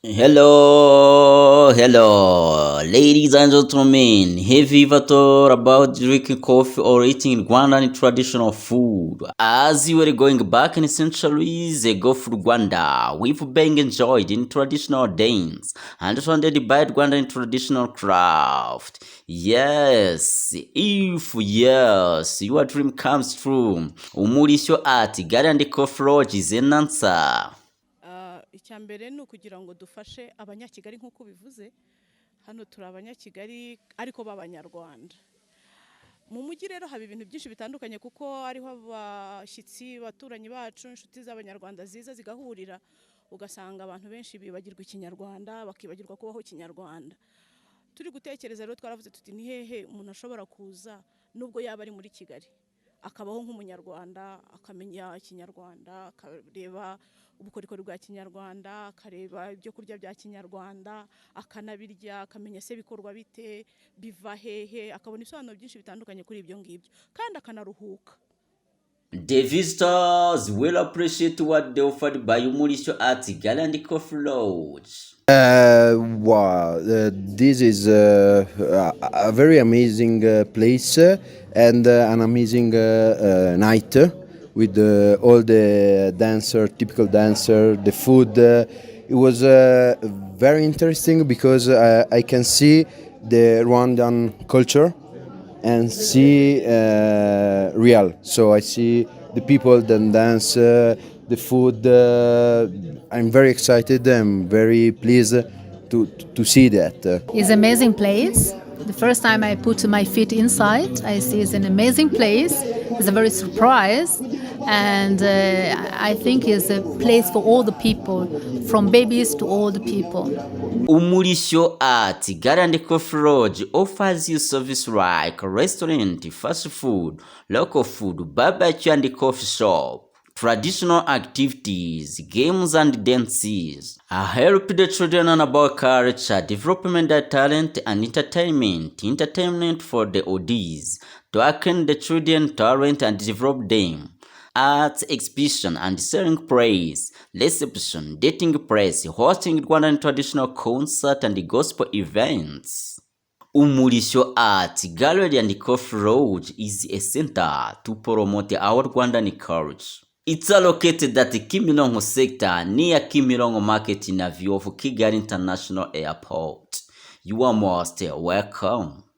Hello, ladies and gentlemen. Have you ever thought about drinking coffee or eating Rwandan traditional food? As you were going back in centuries ago for Rwanda, we've been enjoyed in traditional dance and surrounded by Rwandan traditional craft. If your dream comes true, Umurishyo at Garden Coffee Lodge is an answer. Icya mbere ni ukugira ngo dufashe abanyakigali nk'uko bivuze hano turi abanyakigali ariko b'abanyarwanda mu mujyi rero haba ibintu byinshi bitandukanye kuko ariho abashyitsi baturanyi bacu inshuti z'abanyarwanda ziza zigahurira ugasanga abantu benshi bibagirwa ikinyarwanda bakibagirwa kubaho ikinyarwanda turi gutekereza rero twaravuze tuti ni hehe umuntu ashobora kuza nubwo yaba ari muri Kigali akabaho nk'umunyarwanda akamenya ikinyarwanda akareba ubukorikori bwa kinyarwanda akareba ibyo kurya bya kinyarwanda akanabirya akamenya se bikorwa bite biva hehe akabona ibisobanuro byinshi bitandukanye kuri ibyo ngibyo kandi akanaruhuka. The visitors will appreciate what they offered by Umurishyo at Gallant Coffee Lodge. This is a very amazing place and an amazing night with all the typical dancer, the food. It was very interesting because I can see the Rwandan culture and see real. So I see the people that dance, the food. I'm very excited. I'm very pleased to see that. It's an amazing place. The first time I put my feet inside, I see it's an amazing place. It's a very surprise, and I think it's a place for all the people, from babies to old people. Umurishyo at Garand Coffee Lodge offers you service like restaurant, fast food, local food, barbecue and coffee shop, traditional activities, games and dances. Help the children learn about culture, development of talent and entertainment for the oldies, to awaken the children talent and develop them. Arts exhibition and selling praise, reception, dating press, hosting Rwandan traditional concert and gospel events. Umurishyo Art Gallery and Coffee Lodge is a center to promote our Rwandan culture. It's located at the Kimirongo sector near Kimirongo Market in a view of Kigali International Airport. You are most welcome.